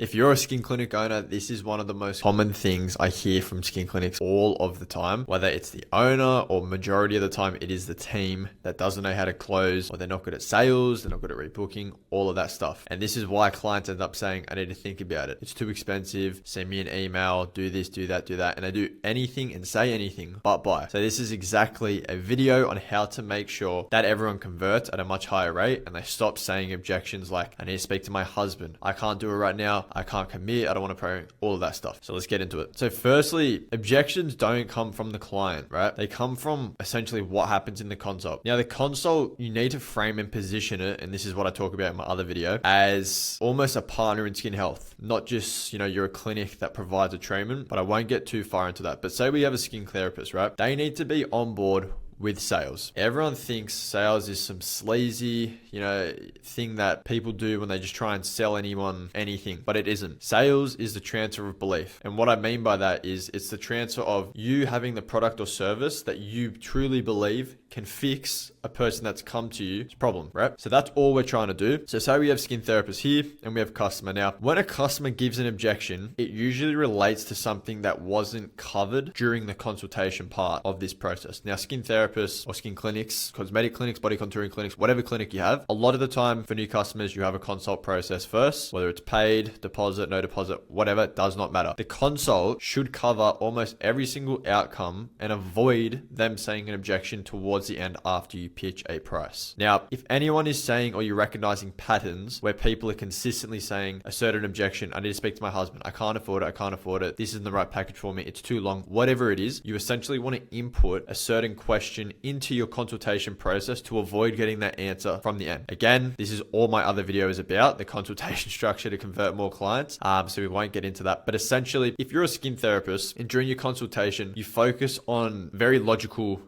If you're a skin clinic owner, this is one of the most common things I hear from skin clinics all of the time, whether it's the owner or majority of the time, it is the team that doesn't know how to close, or they're not good at sales, they're not good at rebooking, all of that stuff. And this is why clients end up saying, I need to think about it. It's too expensive. Send me an email, do this, do that, do that. And they do anything and say anything but buy. So this is exactly a video on how to make sure that everyone converts at a much higher rate and they stop saying objections like, I need to speak to my husband. I can't do it right now. I can't commit. I don't want to pray, all of that stuff. So let's get into it. So firstly, objections don't come from the client, right? They come from essentially what happens in the consult. Now the consult, you need to frame and position it. And this is what I talk about in my other video, as almost a partner in skin health, not just, you're a clinic that provides a treatment, but I won't get too far into that. But say we have a skin therapist, right? They need to be on board with sales. Everyone thinks sales is some sleazy, thing that people do when they just try and sell anyone anything, but it isn't. Sales is the transfer of belief. And what I mean by that is it's the transfer of you having the product or service that you truly believe can fix a person that's come to you's problem, right? So that's all we're trying to do. So say we have skin therapists here and we have customer. Now, when a customer gives an objection, it usually relates to something that wasn't covered during the consultation part of this process. Now, skin therapists or skin clinics, cosmetic clinics, body contouring clinics, whatever clinic you have, a lot of the time for new customers, you have a consult process first, whether it's paid, deposit, no deposit, whatever, it does not matter. The consult should cover almost every single outcome and avoid them saying an objection towards the end after you pitch a price. Now, if anyone is saying, or you're recognizing patterns where people are consistently saying a certain objection, I need to speak to my husband, I can't afford it, this isn't the right package for me, it's too long, whatever it is, you essentially want to input a certain question into your consultation process to avoid getting that answer from the end. Again, this is all my other videos about, the consultation structure to convert more clients. So we won't get into that. But essentially, if you're a skin therapist and during your consultation, you focus on very logical,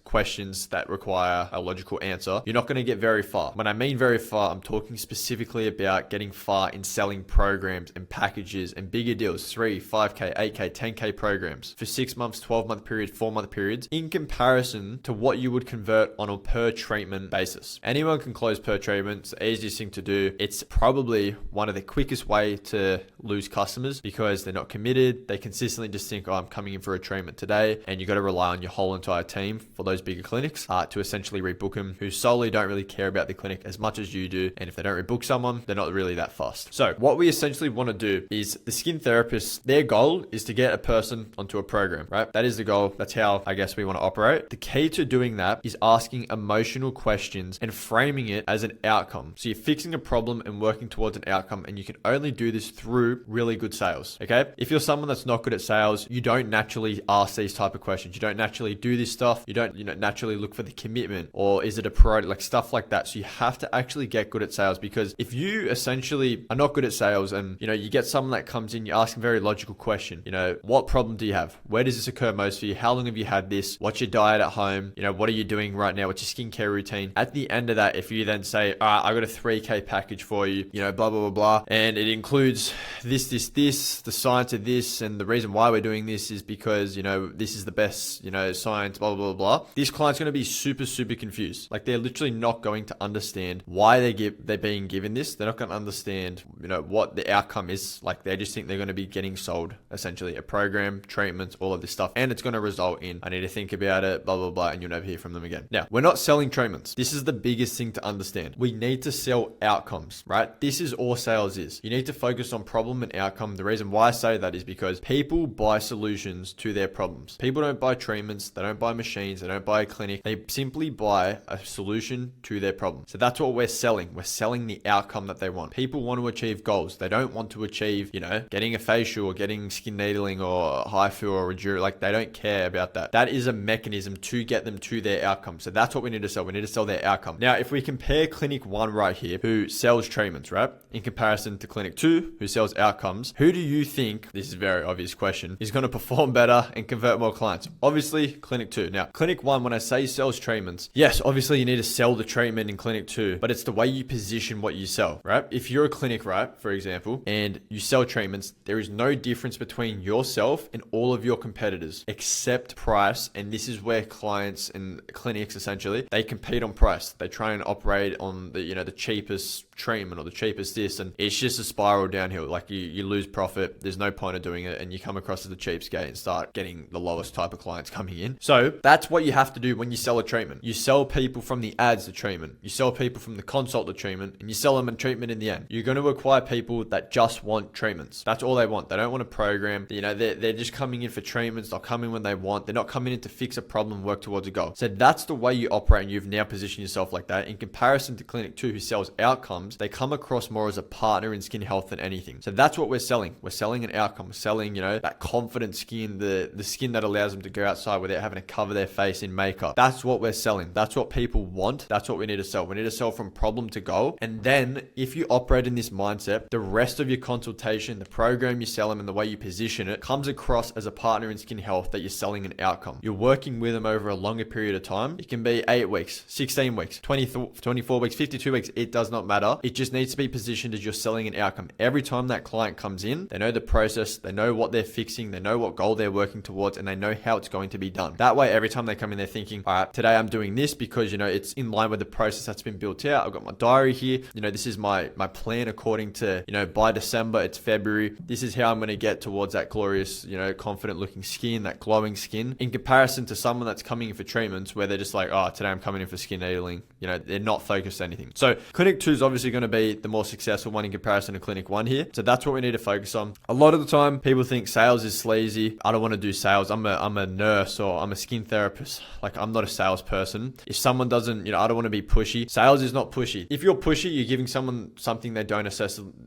questions that require a logical answer, you're not going to get very far. When I mean very far, I'm talking specifically about getting far in selling programs and packages and bigger deals, 3, 5K, 8K, 10K programs for 6 months, 12-month periods, 4-month periods, in comparison to what you would convert on a per treatment basis. Anyone can close per treatment. It's the easiest thing to do. It's probably one of the quickest way to lose customers because they're not committed. They consistently just think, I'm coming in for a treatment today. And you got to rely on your whole entire team for those bigger clinics to essentially rebook them, who solely don't really care about the clinic as much as you do. And if they don't rebook someone, they're not really that fast. So what we essentially want to do is the skin therapist, their goal is to get a person onto a program, right? That is the goal. That's how we want to operate. The key to doing that is asking emotional questions and framing it as an outcome. So you're fixing a problem and working towards an outcome, and you can only do this through really good sales. Okay. If you're someone that's not good at sales, you don't naturally ask these type of questions. You don't naturally do this stuff. You don't, naturally look for the commitment, or is it a priority, like stuff like that. So you have to actually get good at sales, because if you essentially are not good at sales and, you get someone that comes in, you ask a very logical question, what problem do you have? Where does this occur most for you? How long have you had this? What's your diet at home? What are you doing right now? What's your skincare routine? At the end of that, if you then say, all right, I got a 3K package for you, blah, blah, blah, blah, and it includes this, the science of this, and the reason why we're doing this is because, this is the best, science, blah, blah, blah, blah. This client's going to be super, super confused. Like, they're literally not going to understand why they're being given this. They're not going to understand, what the outcome is. Like, they just think they're going to be getting sold essentially a program, treatments, all of this stuff. And it's going to result in, I need to think about it, blah, blah, blah, and you'll never hear from them again. Now, we're not selling treatments. This is the biggest thing to understand. We need to sell outcomes, right? This is all sales is. You need to focus on problem and outcome. The reason why I say that is because people buy solutions to their problems. People don't buy treatments. They don't buy machines. They don't buy a clinic. They simply buy a solution to their problem. So that's what we're selling. We're selling the outcome that they want. People want to achieve goals. They don't want to achieve, getting a facial or getting skin needling or HIFU or Reduce. Like, they don't care about that. That is a mechanism to get them to their outcome. So that's what we need to sell. We need to sell their outcome. Now, if we compare Clinic 1 right here, who sells treatments, right, in comparison to Clinic 2, who sells outcomes, who do you think, this is a very obvious question, is going to perform better and convert more clients? Obviously, Clinic 2. 2. Now, Clinic 1, when I say sells treatments, yes, obviously you need to sell the treatment in Clinic 2, but it's the way you position what you sell, right? If you're a clinic, right, for example, and you sell treatments, there is no difference between yourself and all of your competitors except price. And this is where clients and clinics, essentially, they compete on price. They try and operate on the cheapest treatment or the cheapest this, and it's just a spiral downhill. Like you lose profit. There's no point of doing it, and you come across as a cheapskate and start getting the lowest type of clients coming in. So that's what you have to do when you sell a treatment. You sell people from the ads the treatment, you sell people from the consult the treatment, and you sell them a treatment in the end. You're going to acquire people that just want treatments. That's all they want. They don't want a program. They're just coming in for treatments. They'll come in when they want. They're not coming in to fix a problem, work towards a goal. So that's the way you operate, and you've now positioned yourself like that. In comparison to Clinic 2, who sells outcomes, they come across more as a partner in skin health than anything. So that's what we're selling. We're selling an outcome. We're selling, that confident skin, the skin that allows them to go outside without having to cover their face in makeup. That's what we're selling. That's what people want. That's what we need to sell. We need to sell from problem to goal. And then if you operate in this mindset, the rest of your consultation, the program you sell them, and the way you position it comes across as a partner in skin health, that you're selling an outcome. You're working with them over a longer period of time. It can be 8 weeks, 16 weeks, 24 weeks, 52 weeks. It does not matter. It just needs to be positioned as you're selling an outcome. Every time that client comes in, they know the process, they know what they're fixing, they know what goal they're working towards, and they know how it's going to be done. That way, every time they come in, they're thinking, all right, today I'm doing this because, it's in line with the process that's been built out. I've got my diary here. This is my plan according to, by December, it's February. This is how I'm going to get towards that glorious, confident looking skin, that glowing skin, in comparison to someone that's coming in for treatments where they're just like, oh, today I'm coming in for skin needling. They're not focused on anything. So Clinic 2 is obviously going to be the more successful one in comparison to Clinic 1 here. So that's what we need to focus on. A lot of the time, people think sales is sleazy. I don't want to do sales. I'm a nurse, or I'm a skin therapist. Like, I'm not a salesperson. If someone doesn't, I don't want to be pushy. Sales is not pushy. If you're pushy, you're giving someone something they don't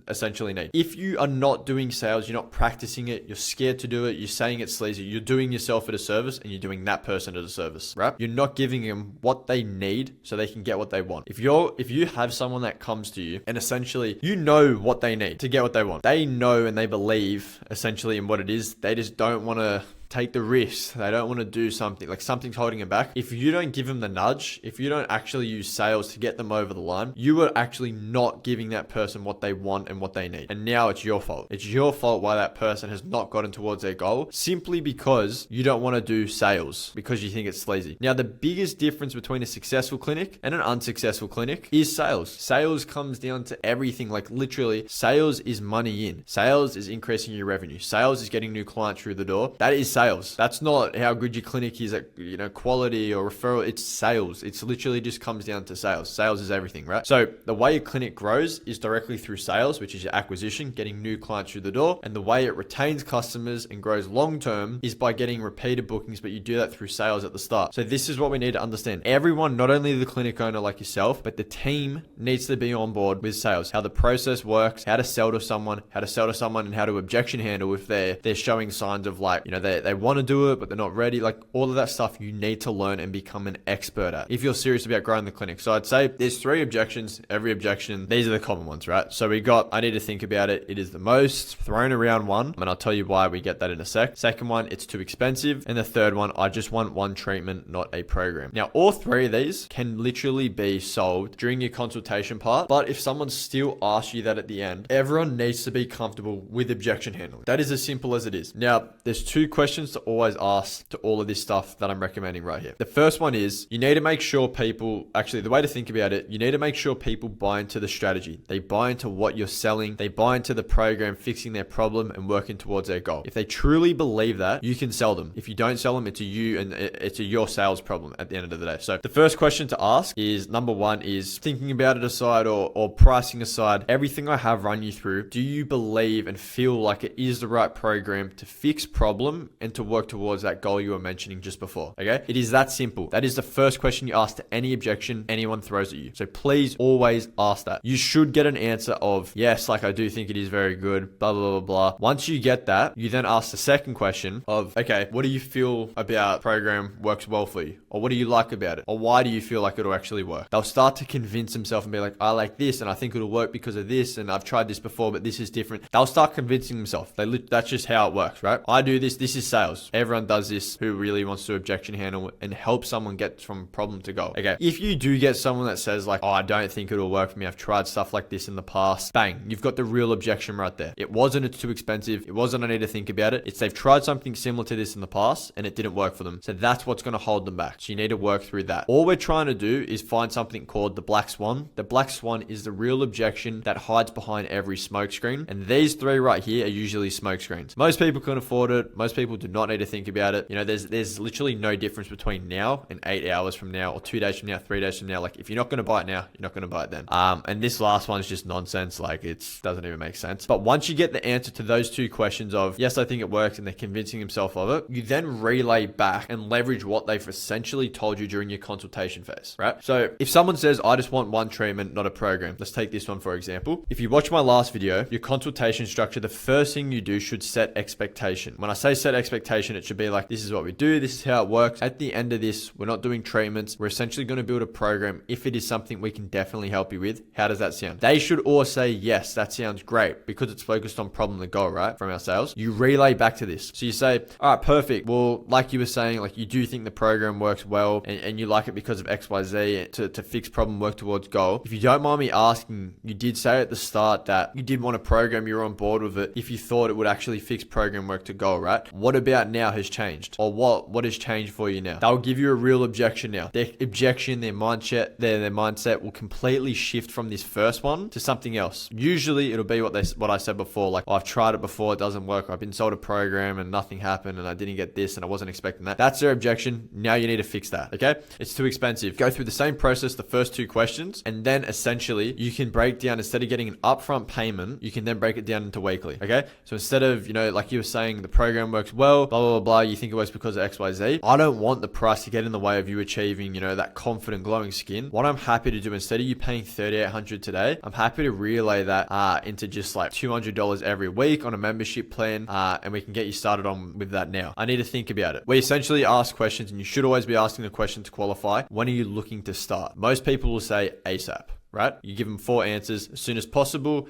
essentially need. If you are not doing sales, you're not practicing it, you're scared to do it, you're saying it's sleazy, you're doing yourself a disservice, and you're doing that person a disservice, right? You're not giving them what they need so they can get what they want. If you have someone that comes to you and essentially you know what they need to get what they want, they know and they believe essentially in what it is, they just don't want to take the risk. They don't want to do something, like something's holding them back. If you don't give them the nudge, if you don't actually use sales to get them over the line, you are actually not giving that person what they want and what they need. And now it's your fault. It's your fault why that person has not gotten towards their goal, simply because you don't want to do sales, because you think it's sleazy. Now, the biggest difference between a successful clinic and an unsuccessful clinic is sales. Sales comes down to everything. Like, literally, sales is money in. Sales is increasing your revenue. Sales is getting new clients through the door. That is sales. That's not how good your clinic is at, quality or referral. It's sales. It's literally just comes down to sales. Sales is everything, right? So the way your clinic grows is directly through sales, which is your acquisition, getting new clients through the door. And the way it retains customers and grows long-term is by getting repeated bookings, but you do that through sales at the start. So this is what we need to understand. Everyone, not only the clinic owner like yourself, but the team needs to be on board with sales, how the process works, how to sell to someone, and how to objection handle if they're showing signs of they want to do it, but they're not ready. Like, all of that stuff you need to learn and become an expert at if you're serious about growing the clinic. So I'd say there's 3 objections. Every objection, these are the common ones, right? So we got, I need to think about it. It is the most thrown around one, and I'll tell you why we get that in a sec. Second one, it's too expensive. And the third one, I just want one treatment, not a program. Now, all 3 of these can literally be solved during your consultation part. But if someone still asks you that at the end, everyone needs to be comfortable with objection handling. That is as simple as it is. Now, there's 2 questions to always ask to all of this stuff that I'm recommending right here. The first one is, you need to make sure people, actually, the way to think about it, you need to make sure people buy into the strategy. They buy into what you're selling. They buy into the program, fixing their problem and working towards their goal. If they truly believe that, you can sell them. If you don't sell them, it's a you and it's a your sales problem at the end of the day. So the first question to ask is, number 1 is, thinking about it aside or pricing aside, everything I have run you through, do you believe and feel like it is the right program to fix problem and to work towards that goal you were mentioning just before? Okay, it is that simple. That is the first question you ask to any objection anyone throws at you. So please always ask that. You should get an answer of yes, like, I do think it is very good, blah blah blah blah. Once you get that, you then ask the second question of, okay, what do you feel about program works well for you, or what do you like about it, or why do you feel like it'll actually work? They'll start to convince themselves and be like, I like this and I think it'll work because of this, and I've tried this before but this is different. They'll start convincing themselves. That's just how it works, right? I do this is sales. Everyone does this who really wants to objection handle and help someone get from problem to goal. Okay, if you do get someone that says like, oh, I don't think it'll work for me, I've tried stuff like this in the past, bang, you've got the real objection right there. It wasn't it's too expensive. It wasn't I need to think about it. It's they've tried something similar to this in the past and it didn't work for them. So that's what's going to hold them back. So you need to work through that. All we're trying to do is find something called the black swan. The black swan is the real objection that hides behind every smoke screen. And these three right here are usually smoke screens. Most people can afford it. Most people do not need to think about it. You know, there's literally no difference between now and 8 hours from now or 2 days from now, 3 days from now. Like if you're not going to buy it now, you're not going to buy it then. And this last one is just nonsense. Like it doesn't even make sense. But once you get the answer to those two questions of yes, I think it works and they're convincing themselves of it, you then relay back and leverage what they've essentially told you during your consultation phase, right? So if someone says, I just want one treatment, not a program. Let's take this one for example. If you watch my last video, your consultation structure, the first thing you do should set expectation. When I say set expectation, it should be like, this is what we do. This is how it works. At the end of this, we're not doing treatments. We're essentially going to build a program. If it is something we can definitely help you with, how does that sound? They should all say, yes, that sounds great because it's focused on problem to goal, right? From our sales, you relay back to this. So you say, all right, perfect. Well, like you were saying, like you do think the program works well and you like it because of XYZ to fix problem, work towards goal. If you don't mind me asking, you did say at the start that you did want a program, you're on board with it if you thought it would actually fix program work to goal, right? What about now has changed? Or what has changed for you now? They'll give you a real objection now. Their objection, their mindset will completely shift from this first one to something else. Usually it'll be what I said before, like, oh, I've tried it before, it doesn't work. I've been sold a program and nothing happened and I didn't get this and I wasn't expecting that. That's their objection. Now you need to fix that, okay? It's too expensive. Go through the same process, the first two questions, and then essentially you can break down, instead of getting an upfront payment, you can then break it down into weekly, okay? So instead of, you know, like you were saying, the program works well, blah, blah, blah, blah, you think it works because of XYZ. I don't want the price to get in the way of you achieving, you know, that confident glowing skin. What I'm happy to do, instead of you paying $3,800 today, I'm happy to relay that into just like $200 every week on a membership plan, and we can get you started on with that now. I need to think about it. We essentially ask questions, and you should always be asking the question to qualify. When are you looking to start? Most people will say ASAP. Right? You give them 4 answers as soon as possible,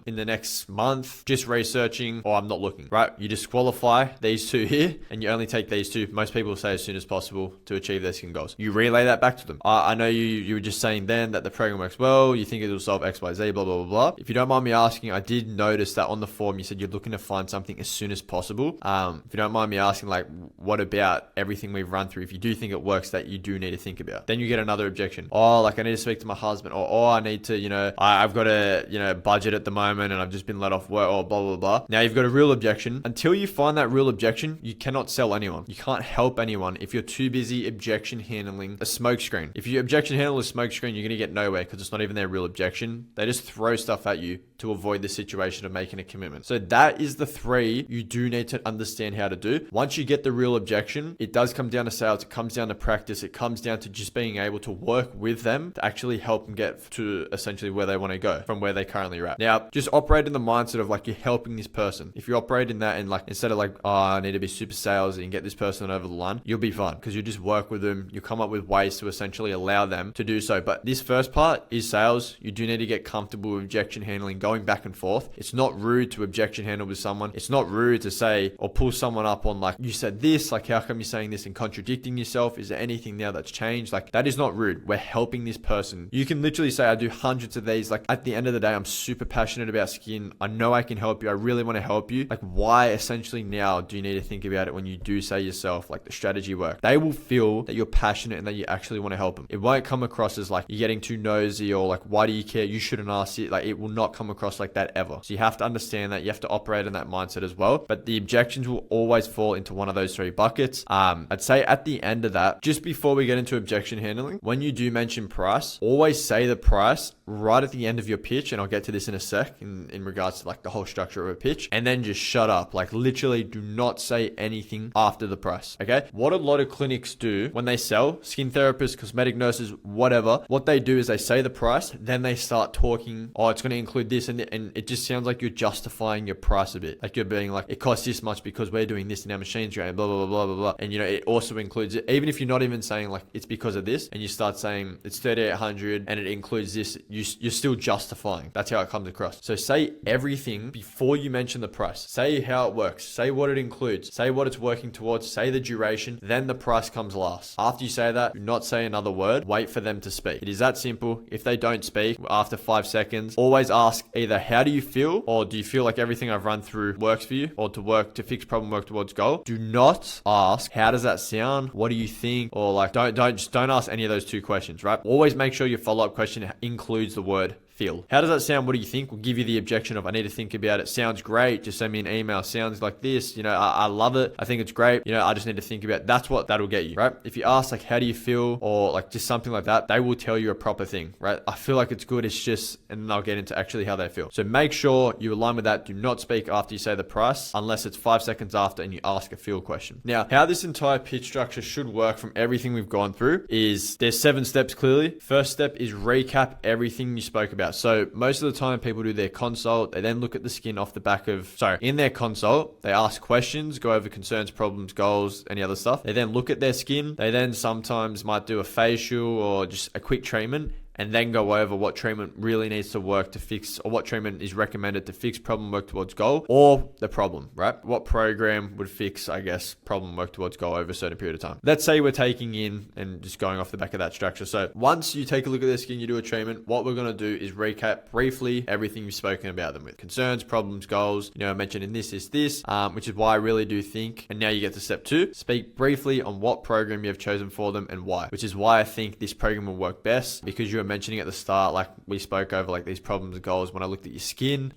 in the next month, just researching, or I'm not looking, right? You disqualify these two here and you only take these two. Most people say as soon as possible to achieve their skin goals. You relay that back to them. I know you were just saying then that the program works well. You think it will solve XYZ, blah, blah, blah, blah. If you don't mind me asking, I did notice that on the form, you said you're looking to find something as soon as possible. If you don't mind me asking, like, what about everything we've run through? If you do think it works, that you do need to think about, then you get another objection. Oh, like I need to speak to my husband, or I need to, you know, I've got a, you know, budget at the moment and I've just been let off work, or blah, blah, blah. Now you've got a real objection. Until you find that real objection, you cannot sell anyone. You can't help anyone if you're too busy objection handling a smoke screen. If you objection handle a smoke screen, you're going to get nowhere because it's not even their real objection. They just throw stuff at you to avoid the situation of making a commitment. So that is the 3 you do need to understand how to do. Once you get the real objection, it does come down to sales. It comes down to practice. It comes down to just being able to work with them to actually help them get to essentially where they want to go from where they currently are at. Now, just operate in the mindset of like you're helping this person. If you operate in that and like instead of like, oh, I need to be super salesy and get this person over the line, you'll be fine because you just work with them. You come up with ways to essentially allow them to do so. But this first part is sales. You do need to get comfortable with objection handling, going back and forth. It's not rude to objection handle with someone. It's not rude to say or pull someone up on like, you said this, like how come you're saying this and contradicting yourself? Is there anything now that's changed? Like that is not rude. We're helping this person. You can literally say, I do hundreds of these. Like at the end of the day, I'm super passionate about skin. I know I can help you. I really want to help you. Like why essentially now do you need to think about it when you do say yourself, like the strategy work? They will feel that you're passionate and that you actually want to help them. It won't come across as like you're getting too nosy or like, why do you care? You shouldn't ask it. Like it will not come across like that ever. So you have to understand that. You have to operate in that mindset as well. But the objections will always fall into one of those 3 buckets. I'd say at the end of that, just before we get into objection handling, when you do mention price, always say the price right at the end of your pitch. And I'll get to this in a sec in regards to like the whole structure of a pitch, and then just shut up. Like literally do not say anything after the price. Okay. What a lot of clinics do when they sell, skin therapists, cosmetic nurses, whatever, what they do is they say the price, then they start talking, oh, it's going to include this. And it just sounds like you're justifying your price a bit. Like you're being like, it costs this much because we're doing this in our machines, right? Blah, blah, blah, blah, blah. And you know, it also includes it. Even if you're not even saying like, it's because of this, and you start saying it's $3,800 and it includes includes this, you're still justifying. That's how it comes across. So say everything before you mention the price. Say how it works. Say what it includes. Say what it's working towards. Say the duration. Then the price comes last. After you say that, do not say another word. Wait for them to speak. It is that simple. If they don't speak after 5 seconds, always ask either how do you feel, or do you feel like everything I've run through works for you, or to fix problem, work towards goal. Do not ask how does that sound? What do you think? Or like don't ask any of those two questions, right? Always make sure your follow-up question includes the word feel. How does that sound? What do you think? We'll give you the objection of I need to think about it. Sounds great. Just send me an email. Sounds like this. I love it. I think it's great. I just need to think about it. That's what that'll get you, right? If you ask like, how do you feel? Or like just something like that, they will tell you a proper thing, right? I feel like it's good. It's just, and then they'll get into actually how they feel. So make sure you align with that. Do not speak after you say the price unless it's 5 seconds after and you ask a feel question. Now, how this entire pitch structure should work from everything we've gone through is there's 7 steps clearly. First step is recap everything you spoke about. So most of the time people do their consult. They then look at the skin off the back of, in their consult, they ask questions, go over concerns, problems, goals, any other stuff. They then look at their skin. They then sometimes might do a facial or just a quick treatment, and then go over what treatment really needs to work to fix, or what treatment is recommended to fix problem, work towards goal, or the problem, right? What program would fix, I guess, problem, work towards goal over a certain period of time. Let's say we're taking in and just going off the back of that structure. So once you take a look at their skin, you do a treatment, what we're going to do is recap briefly everything you've spoken about them with. Concerns, problems, goals, I mentioned in this, which is why I really do think, and now you get to step 2, speak briefly on what program you have chosen for them and why, which is why I think this program will work best, because you were mentioning at the start, like we spoke over like these problems and goals. When I looked at your skin,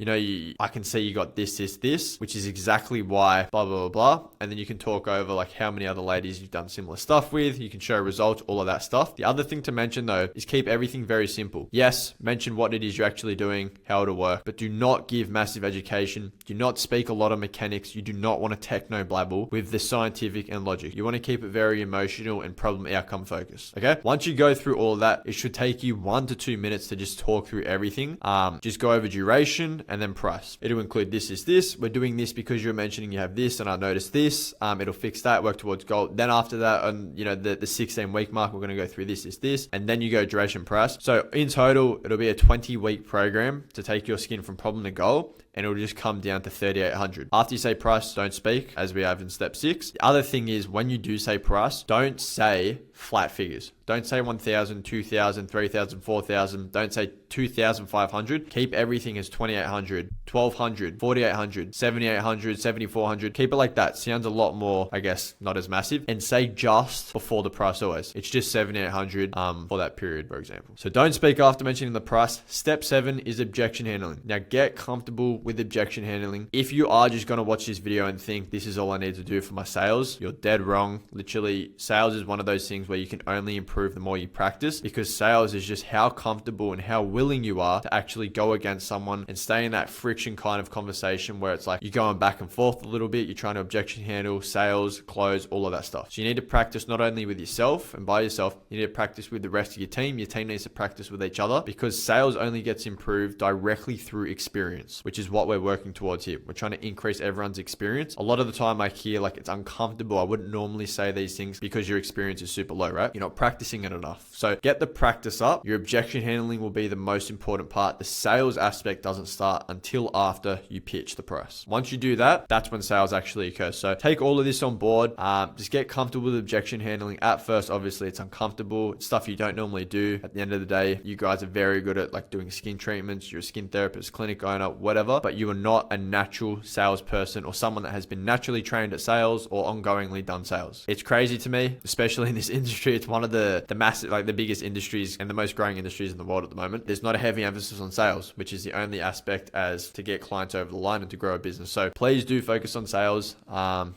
I can see you got this, which is exactly why blah, blah, blah, blah. And then you can talk over like how many other ladies you've done similar stuff with. You can show results, all of that stuff. The other thing to mention though, is keep everything very simple. Yes, mention what it is you're actually doing, how it'll work, but do not give massive education. Do not speak a lot of mechanics. You do not want to techno blabble with the scientific and logic. You want to keep it very emotional and problem outcome focused. Okay. Once you go through all of that, it should take you 1 to 2 minutes to just talk through everything. Just go over duration and then price. It'll include this. We're doing this because you're mentioning you have this and I noticed this. It'll fix that, work towards goal. Then after that, on the 16 week mark, we're going to go through this. And then you go duration, price. So in total, it'll be a 20-week program to take your skin from problem to goal. And it'll just come down to 3,800. After you say price, don't speak, as we have in step 6. The other thing is when you do say price, don't say flat figures. Don't say 1,000, 2,000, 3,000, 4,000. Don't say 2,500. Keep everything as 2,800, 1,200, 4,800, 7,800, 7,400. Keep it like that. Sounds a lot more, I guess, not as massive. And say just before the price always. It's just 7,800 for that period, for example. So don't speak after mentioning the price. Step 7 is objection handling. Now get comfortable with objection handling. If you are just going to watch this video and think this is all I need to do for my sales, you're dead wrong. Literally, sales is one of those things where you can only improve the more you practice, because sales is just how comfortable and how willing you are to actually go against someone and stay in that friction kind of conversation where it's like you're going back and forth a little bit. You're trying to objection handle, sales, close, all of that stuff. So you need to practice not only with yourself and by yourself, you need to practice with the rest of your team. Your team needs to practice with each other, because sales only gets improved directly through experience, which is what we're working towards here. We're trying to increase everyone's experience. A lot of the time I hear like it's uncomfortable. I wouldn't normally say these things because your experience is super low, right? You're not practicing it enough. So get the practice up. Your objection handling will be the most important part. The sales aspect doesn't start until after you pitch the price. Once you do that, that's when sales actually occurs. So take all of this on board. Just get comfortable with objection handling. At first, obviously it's uncomfortable. It's stuff you don't normally do. At the end of the day, you guys are very good at like doing skin treatments. You're a skin therapist, clinic owner, whatever, but you are not a natural salesperson or someone that has been naturally trained at sales or ongoingly done sales. It's crazy to me, especially in this industry. It's one of the massive, like the biggest industries and the most growing industries in the world at the moment. There's not a heavy emphasis on sales, which is the only aspect as to get clients over the line and to grow a business. So please do focus on sales.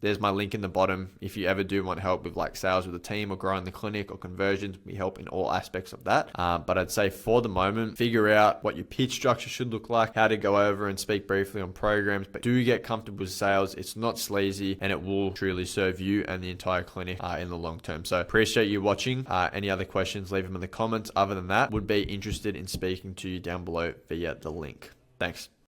There's my link in the bottom. If you ever do want help with like sales with a team or growing the clinic or conversions, we help in all aspects of that. But I'd say for the moment, figure out what your pitch structure should look like, how to go over and speak briefly on programs, but do get comfortable with sales. It's not sleazy and it will truly serve you and the entire clinic in the long term. So appreciate you watching. Any other questions, leave them in the comments. Other than that, would be interested in speaking to you down below via the link. Thanks.